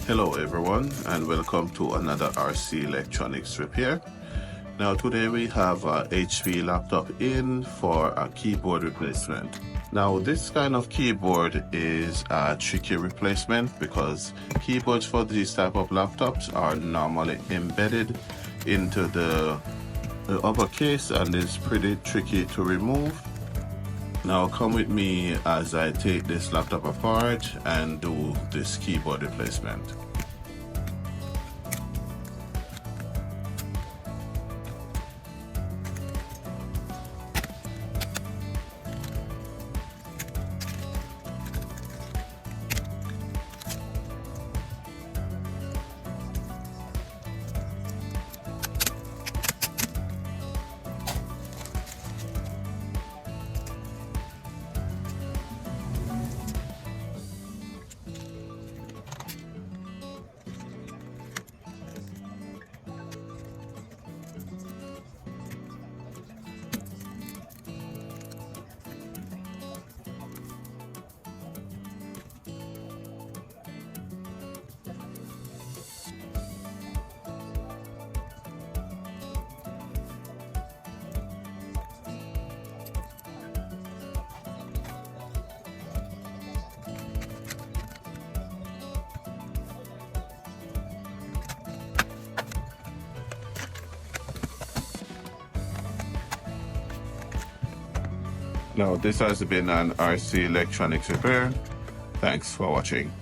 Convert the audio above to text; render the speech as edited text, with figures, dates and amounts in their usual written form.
Hello everyone and welcome to another RC Electronics repair. Now today we have a HP laptop in for a keyboard replacement. Now this kind of keyboard is a tricky replacement because keyboards for these type of laptops are normally embedded into the upper case and is pretty tricky to remove. Now come with me as I take this laptop apart and do this keyboard replacement. Now this has been an RC Electronics repair. Thanks for watching.